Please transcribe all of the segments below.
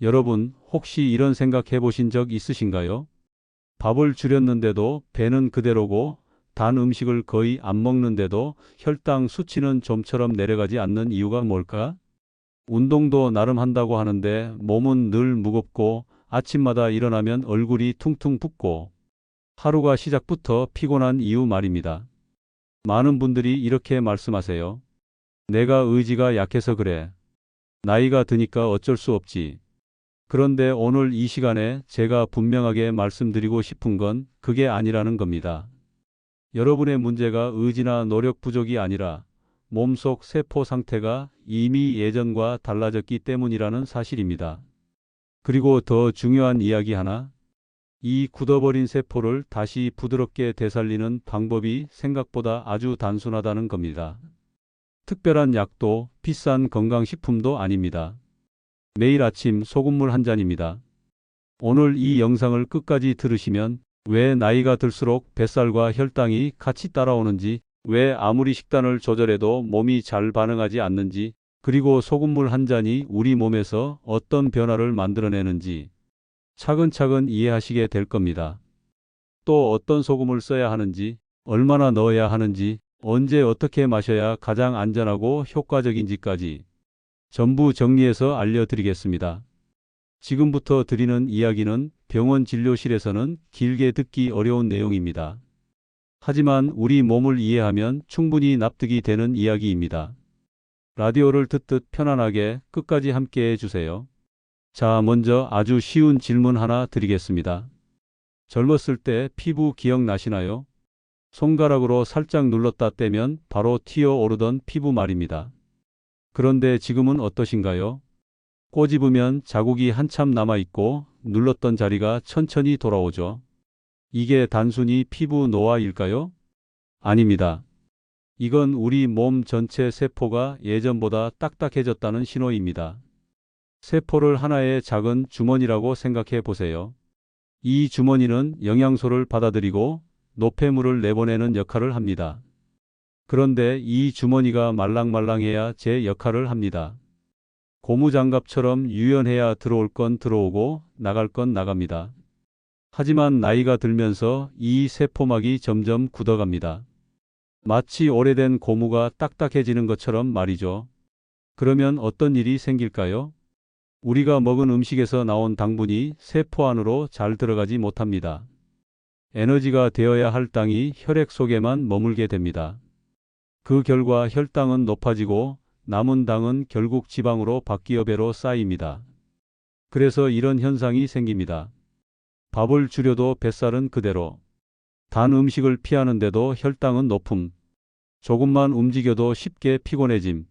여러분, 혹시 이런 생각 해보신 적 있으신가요? 밥을 줄였는데도 배는 그대로고, 단 음식을 거의 안 먹는데도 혈당 수치는 좀처럼 내려가지 않는 이유가 뭘까? 운동도 나름 한다고 하는데 몸은 늘 무겁고 아침마다 일어나면 얼굴이 퉁퉁 붓고 하루가 시작부터 피곤한 이유 말입니다. 많은 분들이 이렇게 말씀하세요. 내가 의지가 약해서 그래. 나이가 드니까 어쩔 수 없지. 그런데 오늘 이 시간에 제가 분명하게 말씀드리고 싶은 건 그게 아니라는 겁니다. 여러분의 문제가 의지나 노력 부족이 아니라 몸속 세포 상태가 이미 예전과 달라졌기 때문이라는 사실입니다. 그리고 더 중요한 이야기 하나, 이 굳어버린 세포를 다시 부드럽게 되살리는 방법이 생각보다 아주 단순하다는 겁니다. 특별한 약도 비싼 건강식품도 아닙니다. 매일 아침 소금물 한 잔입니다. 오늘 이 영상을 끝까지 들으시면 왜 나이가 들수록 뱃살과 혈당이 같이 따라오는지, 왜 아무리 식단을 조절해도 몸이 잘 반응하지 않는지, 그리고 소금물 한 잔이 우리 몸에서 어떤 변화를 만들어내는지 차근차근 이해하시게 될 겁니다. 또 어떤 소금을 써야 하는지, 얼마나 넣어야 하는지, 언제 어떻게 마셔야 가장 안전하고 효과적인지까지 전부 정리해서 알려드리겠습니다. 지금부터 드리는 이야기는 병원 진료실에서는 길게 듣기 어려운 내용입니다. 하지만 우리 몸을 이해하면 충분히 납득이 되는 이야기입니다. 라디오를 듣듯 편안하게 끝까지 함께 해주세요. 자, 먼저 아주 쉬운 질문 하나 드리겠습니다. 젊었을 때 피부 기억나시나요? 손가락으로 살짝 눌렀다 떼면 바로 튀어 오르던 피부 말입니다. 그런데 지금은 어떠신가요? 꼬집으면 자국이 한참 남아있고 눌렀던 자리가 천천히 돌아오죠. 이게 단순히 피부 노화일까요? 아닙니다. 이건 우리 몸 전체 세포가 예전보다 딱딱해졌다는 신호입니다. 세포를 하나의 작은 주머니라고 생각해 보세요. 이 주머니는 영양소를 받아들이고 노폐물을 내보내는 역할을 합니다. 그런데 이 주머니가 말랑말랑해야 제 역할을 합니다. 고무장갑처럼 유연해야 들어올 건 들어오고 나갈 건 나갑니다. 하지만 나이가 들면서 이 세포막이 점점 굳어갑니다. 마치 오래된 고무가 딱딱해지는 것처럼 말이죠. 그러면 어떤 일이 생길까요? 우리가 먹은 음식에서 나온 당분이 세포 안으로 잘 들어가지 못합니다. 에너지가 되어야 할 땅이 혈액 속에만 머물게 됩니다. 그 결과 혈당은 높아지고 남은 당은 결국 지방으로 바뀌어 배로 쌓입니다. 그래서 이런 현상이 생깁니다. 밥을 줄여도 뱃살은 그대로. 단 음식을 피하는데도 혈당은 높음. 조금만 움직여도 쉽게 피곤해짐.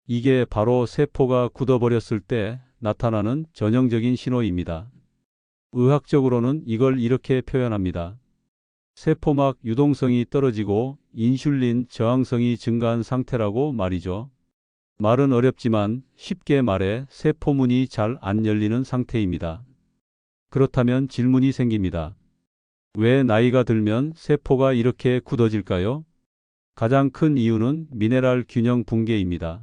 이게 바로 세포가 굳어버렸을 때 나타나는 전형적인 신호입니다. 의학적으로는 이걸 이렇게 표현합니다. 세포막 유동성이 떨어지고 인슐린 저항성이 증가한 상태라고 말이죠. 말은 어렵지만 쉽게 말해 세포문이 잘 안 열리는 상태입니다. 그렇다면 질문이 생깁니다. 왜 나이가 들면 세포가 이렇게 굳어질까요? 가장 큰 이유는 미네랄 균형 붕괴입니다.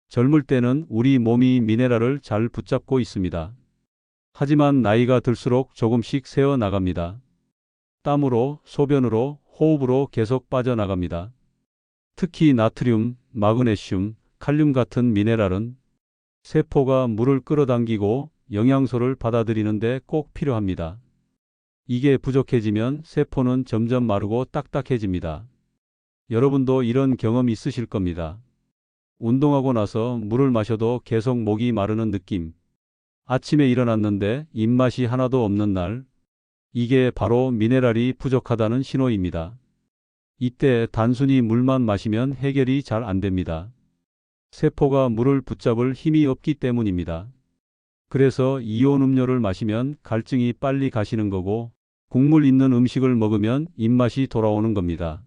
젊을 때는 우리 몸이 미네랄을 잘 붙잡고 있습니다. 하지만 나이가 들수록 조금씩 새어 나갑니다. 땀으로, 소변으로, 호흡으로 계속 빠져나갑니다. 특히 나트륨, 마그네슘, 칼륨 같은 미네랄은 세포가 물을 끌어당기고 영양소를 받아들이는데 꼭 필요합니다. 이게 부족해지면 세포는 점점 마르고 딱딱해집니다. 여러분도 이런 경험 있으실 겁니다. 운동하고 나서 물을 마셔도 계속 목이 마르는 느낌. 아침에 일어났는데 입맛이 하나도 없는 날. 이게 바로 미네랄이 부족하다는 신호입니다. 이때 단순히 물만 마시면 해결이 잘 안 됩니다. 세포가 물을 붙잡을 힘이 없기 때문입니다. 그래서 이온 음료를 마시면 갈증이 빨리 가시는 거고, 국물 있는 음식을 먹으면 입맛이 돌아오는 겁니다.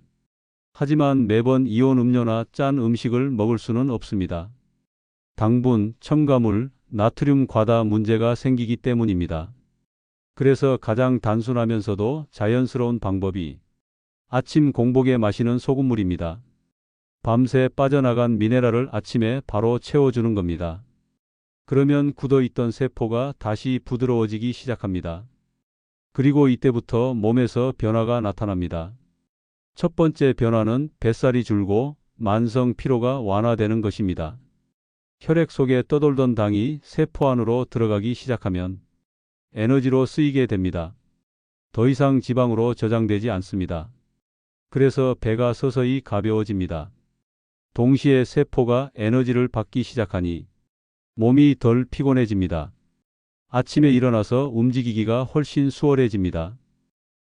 하지만 매번 이온 음료나 짠 음식을 먹을 수는 없습니다. 당분, 첨가물, 나트륨 과다 문제가 생기기 때문입니다. 그래서 가장 단순하면서도 자연스러운 방법이 아침 공복에 마시는 소금물입니다. 밤새 빠져나간 미네랄을 아침에 바로 채워주는 겁니다. 그러면 굳어있던 세포가 다시 부드러워지기 시작합니다. 그리고 이때부터 몸에서 변화가 나타납니다. 첫 번째 변화는 뱃살이 줄고 만성 피로가 완화되는 것입니다. 혈액 속에 떠돌던 당이 세포 안으로 들어가기 시작하면 에너지로 쓰이게 됩니다. 더 이상 지방으로 저장되지 않습니다. 그래서 배가 서서히 가벼워집니다. 동시에 세포가 에너지를 받기 시작하니 몸이 덜 피곤해집니다. 아침에 일어나서 움직이기가 훨씬 수월해집니다.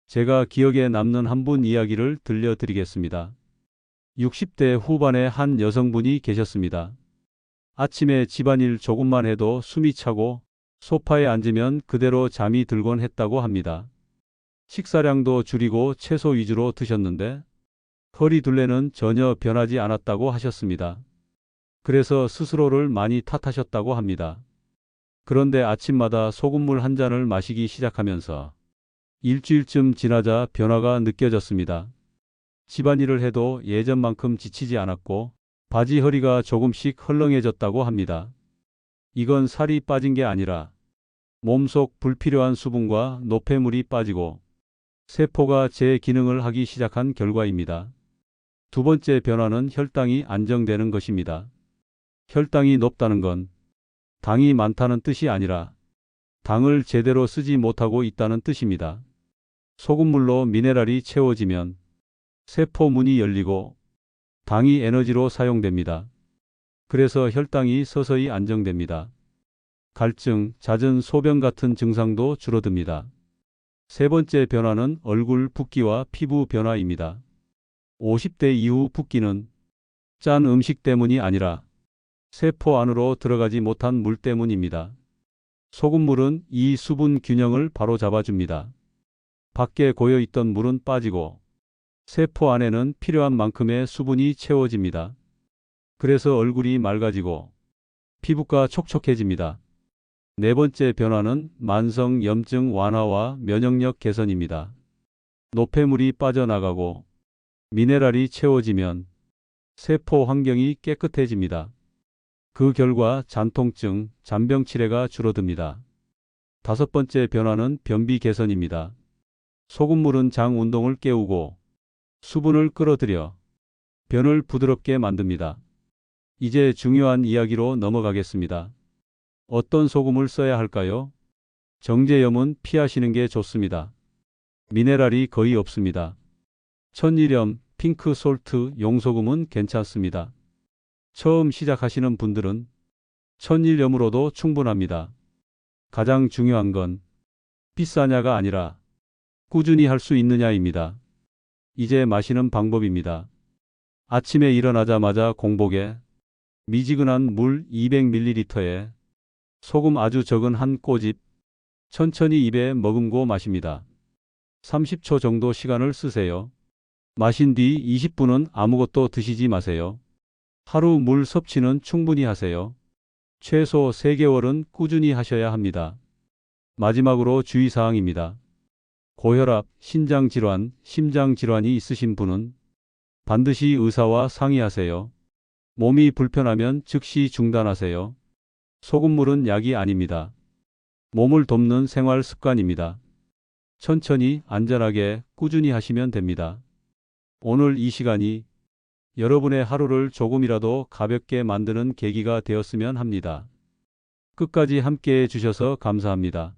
제가 기억에 남는 한 분 이야기를 들려드리겠습니다. 60대 후반의 한 여성분이 계셨습니다. 아침에 집안일 조금만 해도 숨이 차고 소파에 앉으면 그대로 잠이 들곤 했다고 합니다. 식사량도 줄이고 채소 위주로 드셨는데 허리 둘레는 전혀 변하지 않았다고 하셨습니다. 그래서 스스로를 많이 탓하셨다고 합니다. 그런데 아침마다 소금물 한 잔을 마시기 시작하면서 일주일쯤 지나자 변화가 느껴졌습니다. 집안일을 해도 예전만큼 지치지 않았고 바지 허리가 조금씩 헐렁해졌다고 합니다. 이건 살이 빠진 게 아니라 몸속 불필요한 수분과 노폐물이 빠지고 세포가 재기능을 하기 시작한 결과입니다. 두 번째 변화는 혈당이 안정되는 것입니다. 혈당이 높다는 건 당이 많다는 뜻이 아니라 당을 제대로 쓰지 못하고 있다는 뜻입니다. 소금물로 미네랄이 채워지면 세포 문이 열리고 당이 에너지로 사용됩니다. 그래서 혈당이 서서히 안정됩니다. 갈증, 잦은 소변 같은 증상도 줄어듭니다. 세 번째 변화는 얼굴 붓기와 피부 변화입니다. 50대 이후 붓기는 짠 음식 때문이 아니라 세포 안으로 들어가지 못한 물 때문입니다. 소금물은 이 수분 균형을 바로잡아줍니다. 밖에 고여있던 물은 빠지고 세포 안에는 필요한 만큼의 수분이 채워집니다. 그래서 얼굴이 맑아지고 피부가 촉촉해집니다. 네 번째 변화는 만성 염증 완화와 면역력 개선입니다. 노폐물이 빠져나가고 미네랄이 채워지면 세포 환경이 깨끗해집니다. 그 결과 잔통증, 잔병 치레가 줄어듭니다. 다섯 번째 변화는 변비 개선입니다. 소금물은 장 운동을 깨우고 수분을 끌어들여 변을 부드럽게 만듭니다. 이제 중요한 이야기로 넘어가겠습니다. 어떤 소금을 써야 할까요? 정제염은 피하시는 게 좋습니다. 미네랄이 거의 없습니다. 천일염, 핑크 솔트, 용소금은 괜찮습니다. 처음 시작하시는 분들은 천일염으로도 충분합니다. 가장 중요한 건 비싸냐가 아니라 꾸준히 할 수 있느냐입니다. 이제 마시는 방법입니다. 아침에 일어나자마자 공복에 미지근한 물 200ml에 소금 아주 적은 한 꼬집 천천히 입에 머금고 마십니다. 30초 정도 시간을 쓰세요. 마신 뒤 20분은 아무것도 드시지 마세요. 하루 물 섭취는 충분히 하세요. 최소 3개월은 꾸준히 하셔야 합니다. 마지막으로 주의사항입니다. 고혈압, 신장질환, 심장질환이 있으신 분은 반드시 의사와 상의하세요. 몸이 불편하면 즉시 중단하세요. 소금물은 약이 아닙니다. 몸을 돕는 생활 습관입니다. 천천히 안전하게 꾸준히 하시면 됩니다. 오늘 이 시간이 여러분의 하루를 조금이라도 가볍게 만드는 계기가 되었으면 합니다. 끝까지 함께해 주셔서 감사합니다.